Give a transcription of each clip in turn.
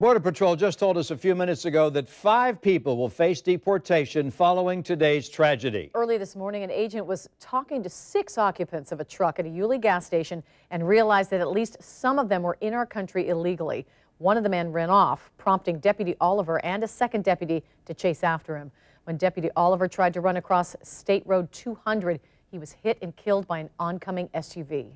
Border Patrol just told us a few minutes ago that 5 people will face deportation following today's tragedy. Early this morning, an agent was talking to 6 occupants of a truck at a Yulee gas station and realized that at least some of them were in our country illegally. One of the men ran off, prompting Deputy Oliver and a second deputy to chase after him. When Deputy Oliver tried to run across State Road 200, he was hit and killed by an oncoming SUV.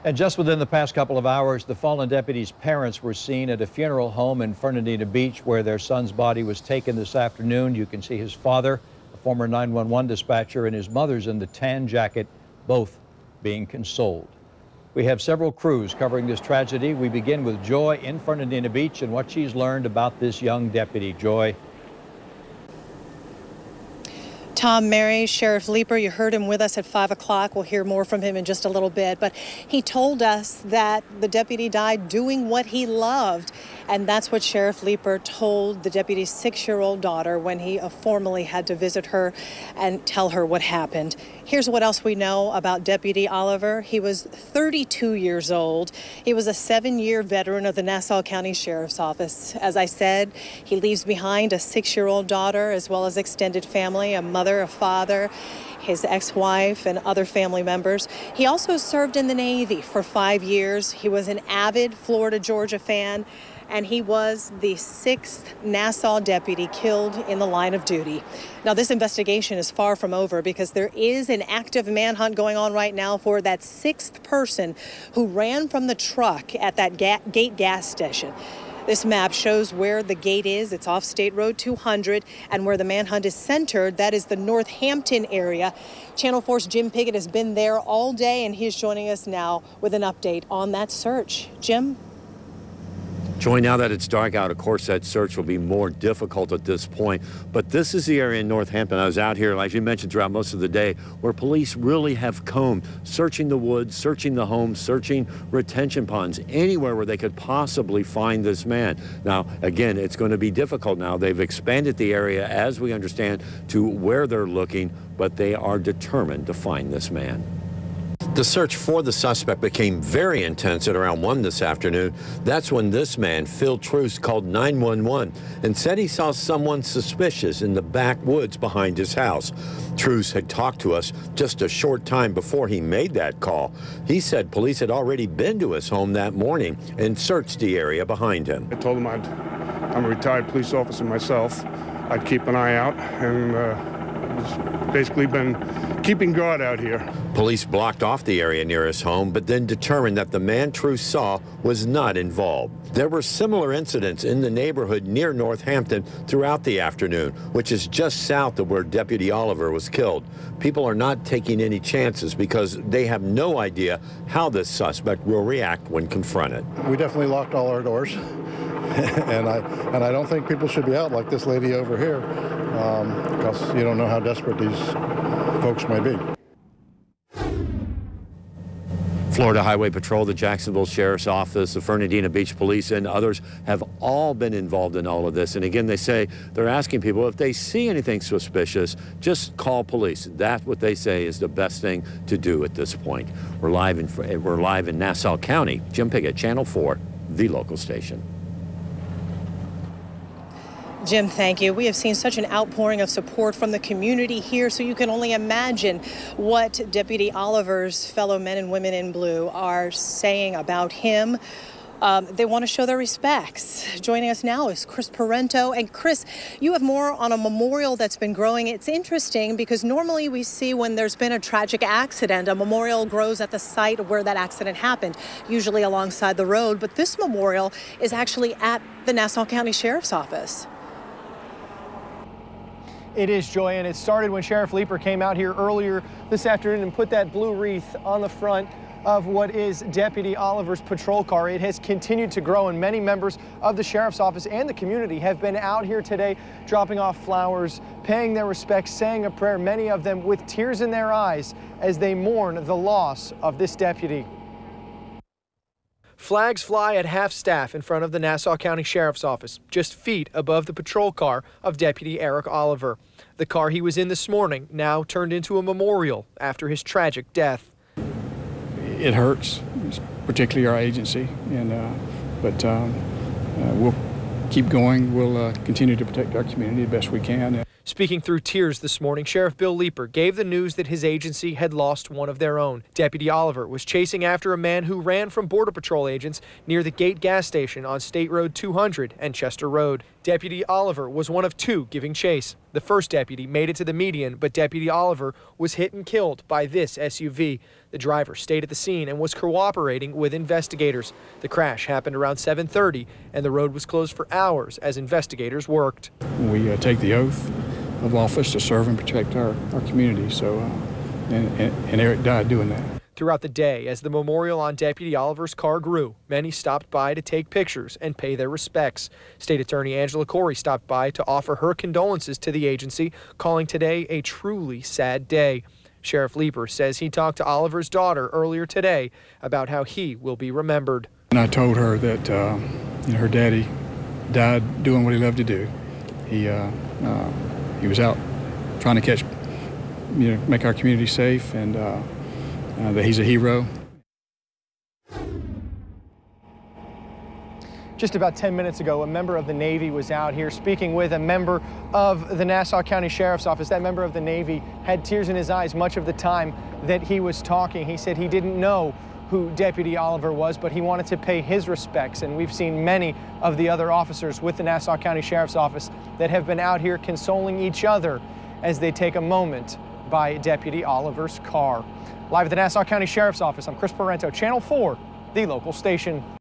And just within the past couple of hours, the fallen deputy's parents were seen at a funeral home in Fernandina Beach where their son's body was taken this afternoon. You can see his father, a former 911 dispatcher, and his mother's in the tan jacket, both being consoled. We have several crews covering this tragedy. We begin with Joy in Fernandina Beach and what she's learned about this young deputy. Joy. Tom, Mary, Sheriff Leeper, you heard him with us at 5 o'clock. We'll hear more from him in just a little bit. But he told us that the deputy died doing what he loved. And that's what Sheriff Leeper told the deputy's 6-year-old daughter when he formally had to visit her and tell her what happened. Here's what else we know about Deputy Oliver. He was 32 years old. He was a 7-year veteran of the Nassau County Sheriff's Office. As I said, he leaves behind a 6-year-old daughter as well as extended family, a mother, a father, his ex-wife, and other family members. He also served in the Navy for 5 years. He was an avid Florida-Georgia fan, and he was the 6th Nassau deputy killed in the line of duty. Now, this investigation is far from over because there is an active manhunt going on right now for that 6th person who ran from the truck at that gate gas station. This map shows where the gate is. It's off State Road 200, and where the manhunt is centered, that is the Northampton area. Channel 4's Jim Piggott has been there all day, and he's joining us now with an update on that search. Jim? Joy, now that it's dark out, of course, that search will be more difficult at this point. But this is the area in Northampton. I was out here, like you mentioned, throughout most of the day, where police really have combed, searching the woods, searching the homes, searching retention ponds, anywhere where they could possibly find this man. Now, again, it's going to be difficult now. They've expanded the area, as we understand, to where they're looking, but they are determined to find this man. The search for the suspect became very intense at around 1 this afternoon. That's when this man, Phil Truce, called 911 and said he saw someone suspicious in the backwoods behind his house. Truce had talked to us just a short time before he made that call. He said police had already been to his home that morning and searched the area behind him. I told him I'm a retired police officer myself. I'd keep an eye out, and basically been keeping guard out here. Police blocked off the area near his home, but then determined that the man Truce saw was not involved. There were similar incidents in the neighborhood near Northampton throughout the afternoon, which is just south of where Deputy Oliver was killed. People are not taking any chances because they have no idea how this suspect will react when confronted. We definitely locked all our doors. and I don't think people should be out like this lady over here, because you don't know how desperate these folks may be. Florida Highway Patrol, the Jacksonville Sheriff's Office, the Fernandina Beach Police, and others have all been involved in all of this. And again, they say they're asking people if they see anything suspicious, just call police. That's what they say is the best thing to do at this point. We're live in Nassau County. Jim Piggott, Channel 4, the local station. Jim, thank you. We have seen such an outpouring of support from the community here, so you can only imagine what Deputy Oliver's fellow men and women in blue are saying about him. They want to show their respects. Joining us now is Chris Parento. And Chris, you have more on a memorial that's been growing. It's interesting because normally we see when there's been a tragic accident, a memorial grows at the site of where that accident happened, usually alongside the road. But this memorial is actually at the Nassau County Sheriff's Office. It is, Joy, and it started when Sheriff Leeper came out here earlier this afternoon and put that blue wreath on the front of what is Deputy Oliver's patrol car. It has continued to grow, and many members of the Sheriff's Office and the community have been out here today dropping off flowers, paying their respects, saying a prayer, many of them with tears in their eyes as they mourn the loss of this deputy. Flags fly at half-staff in front of the Nassau County Sheriff's Office, just feet above the patrol car of Deputy Eric Oliver. The car he was in this morning now turned into a memorial after his tragic death. It hurts, particularly our agency, but we'll keep going. We'll continue to protect our community the best we can. Speaking through tears this morning, Sheriff Bill Leeper gave the news that his agency had lost one of their own. Deputy Oliver was chasing after a man who ran from Border Patrol agents near the Gate gas station on State Road 200 and Chester Road. Deputy Oliver was one of two giving chase. The first deputy made it to the median, but Deputy Oliver was hit and killed by this SUV. The driver stayed at the scene and was cooperating with investigators. The crash happened around 7:30, and the road was closed for hours as investigators worked. We take the oath of office to serve and protect our community. So, and Eric died doing that. Throughout the day, as the memorial on Deputy Oliver's car grew, many stopped by to take pictures and pay their respects. State Attorney Angela Corey stopped by to offer her condolences to the agency, calling today a truly sad day. Sheriff Leeper says he talked to Oliver's daughter earlier today about how he will be remembered. And I told her that her daddy died doing what he loved to do. He was out trying to catch, make our community safe, and that he's a hero. Just about 10 minutes ago, a member of the Navy was out here speaking with a member of the Nassau County Sheriff's Office. That member of the Navy had tears in his eyes much of the time that he was talking. He said he didn't know who Deputy Oliver was, but he wanted to pay his respects. And we've seen many of the other officers with the Nassau County Sheriff's Office that have been out here consoling each other as they take a moment by Deputy Oliver's car. Live at the Nassau County Sheriff's Office, I'm Chris Parento, Channel 4, the local station.